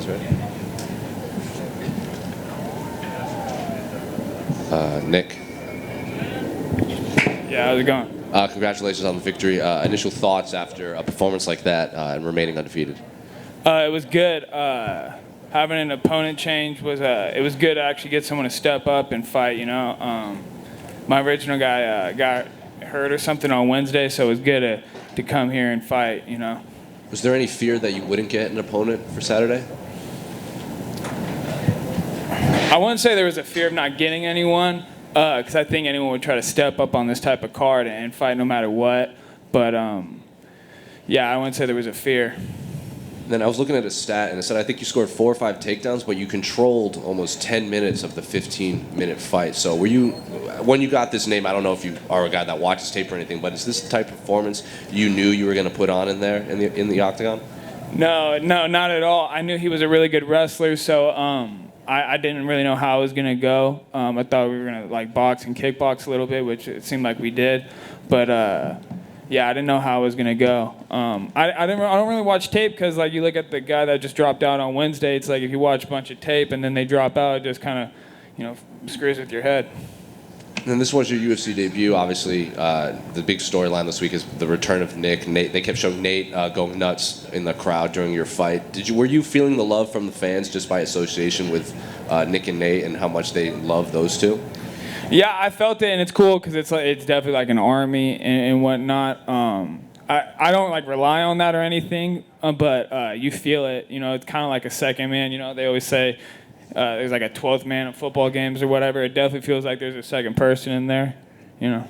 guys ready? Nick. Yeah, how's it going? Congratulations on the victory. Initial thoughts after a performance like that and remaining undefeated? It was good. Having an opponent change was it was good to actually get someone to step up and fight. You know, my original guy got hurt or something on Wednesday, so it was good to come here and fight. You know. Was there any fear that you wouldn't get an opponent for Saturday? I wouldn't say there was a fear of not getting anyone, because I think anyone would try to step up on this type of card and fight no matter what. But yeah, I wouldn't say there was a fear. Then I was looking at a stat, and it said I think you scored 4 or 5 takedowns, but you controlled almost 10 minutes of the 15-minute fight. So were you, when you got this name, I don't know if you are a guy that watches tape or anything, but is this the type of performance you knew you were going to put on in there in the octagon? No, not at all. I knew he was a really good wrestler, so I didn't really know how I was going to go. I thought we were going to like box and kickbox a little bit, which it seemed like we did, but yeah, I didn't know how I was gonna go. I don't really watch tape because like you look at the guy that just dropped out on Wednesday. It's like if you watch a bunch of tape and then they drop out, it just kind of, screws with your head. And this was your UFC debut. Obviously, the big storyline this week is the return of Nick. They kept showing Nate going nuts in the crowd during your fight. Were you feeling the love from the fans just by association with Nick and Nate and how much they love those two? Yeah, I felt it, and it's cool because it's definitely like an army and whatnot. I don't like rely on that or anything, but you feel it. It's kind of like a second man. They always say there's like a 12th man in football games or whatever. It definitely feels like there's a second person in there. And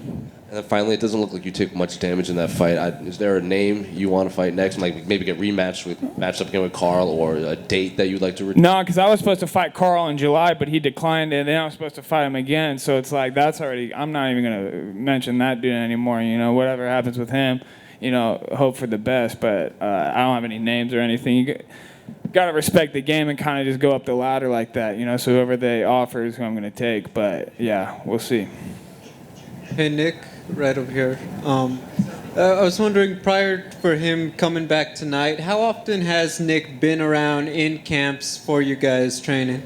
then finally, it doesn't look like you took much damage in that fight. Is there a name you want to fight next? Like maybe get matched up again with Carl, or a date that you'd like to? No, because I was supposed to fight Carl in July, but he declined, and then I was supposed to fight him again. So it's like that's already. I'm not even gonna mention that dude anymore. Whatever happens with him, hope for the best. But I don't have any names or anything. You gotta respect the game and kind of just go up the ladder like that. So whoever they offer is who I'm gonna take. But yeah, we'll see. Hey Nick, right over here. I was wondering, prior for him coming back tonight, how often has Nick been around in camps for you guys training?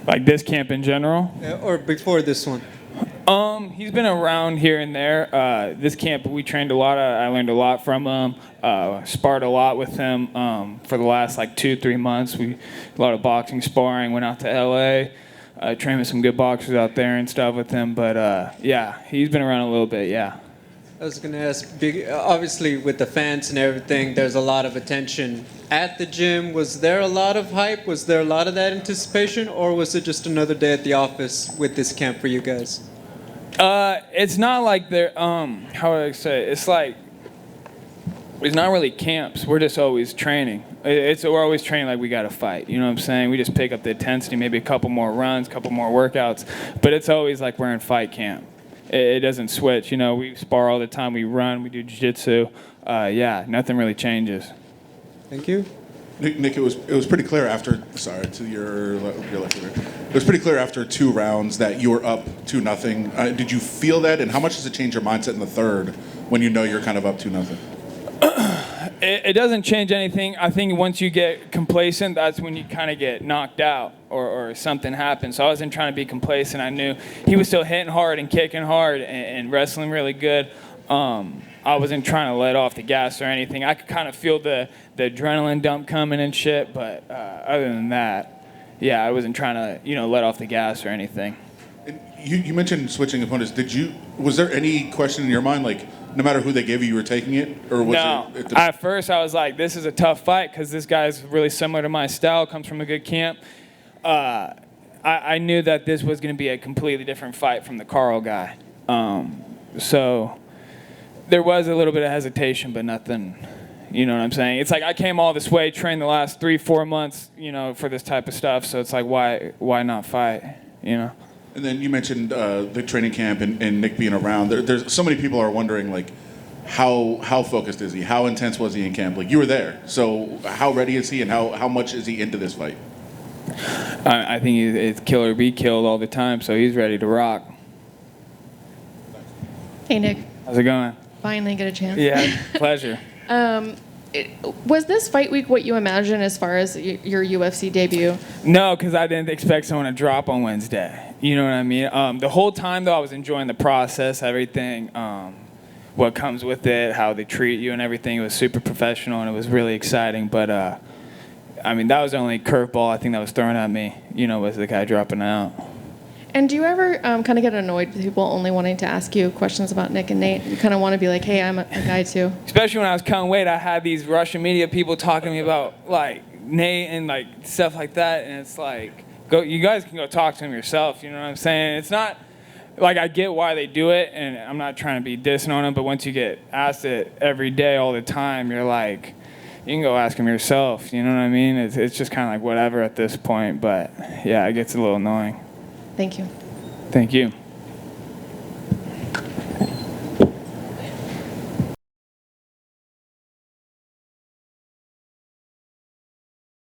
Like this camp in general? Or before this one? He's been around here and there. This camp we trained a lot. I learned a lot from him. Sparred a lot with him for the last 2-3 months. A lot of boxing sparring. Went out to LA. Trained with some good boxers out there and stuff with him. But yeah, he's been around a little bit. Yeah. I was going to ask, obviously with the fans and everything, there's a lot of attention at the gym. Was there a lot of hype? Was there a lot of that anticipation? Or was it just another day at the office with this camp for you guys? It's not like they're, how would I say? It's like, it's not really camps. We're just always training. We're always training like we got to fight. You know what I'm saying? We just pick up the intensity, maybe a couple more runs, a couple more workouts. But it's always like we're in fight camp. It doesn't switch. We spar all the time. We run. We do jiu-jitsu. Yeah, nothing really changes. Thank you. Nick, it was pretty clear after. Sorry, to your left here. It was pretty clear after 2 rounds that you were up 2-0. Did you feel that, and how much does it change your mindset in the third when you know you're kind of up 2-0? It doesn't change anything. I think once you get complacent, that's when you kind of get knocked out or something happens. So I wasn't trying to be complacent. I knew he was still hitting hard and kicking hard and wrestling really good. I wasn't trying to let off the gas or anything. I could kind of feel the adrenaline dump coming and shit, but other than that, yeah, I wasn't trying to let off the gas or anything. You mentioned switching opponents. Was there any question in your mind, like, no matter who they gave you, you were taking it? Or was no. At first, I was like, this is a tough fight because this guy's really similar to my style, comes from a good camp. I knew that this was going to be a completely different fight from the Carl guy. So there was a little bit of hesitation, but nothing, you know what I'm saying? It's like I came all this way, trained the last 3-4 months, for this type of stuff. So it's like, why not fight, And then you mentioned the training camp and Nick being around. There's so many people are wondering, like, how focused is he? How intense was he in camp? Like, you were there, so how ready is he, and how much is he into this fight? I think it's kill or be killed all the time, so he's ready to rock. Hey, Nick. How's it going? Finally get a chance. Yeah, pleasure. Was this fight week what you imagined as far as your UFC debut? No, because I didn't expect someone to drop on Wednesday. You know what I mean? The whole time, though, I was enjoying the process, everything, what comes with it, how they treat you and everything. It was super professional, and it was really exciting. But, I mean, that was the only curveball I think that was thrown at me, was the guy dropping out. And do you ever kind of get annoyed with people only wanting to ask you questions about Nick and Nate? You kind of want to be like, hey, I'm a guy too. Especially when I was cutting weight, I had these Russian media people talking to me about like Nate and like stuff like that, and it's like, you guys can go talk to him yourself. You know what I'm saying? It's not like I get why they do it, and I'm not trying to be dissing on them, but once you get asked it every day, all the time, you're like, you can go ask him yourself. You know what I mean? It's just kind of like whatever at this point. But yeah, it gets a little annoying. Thank you. Thank you.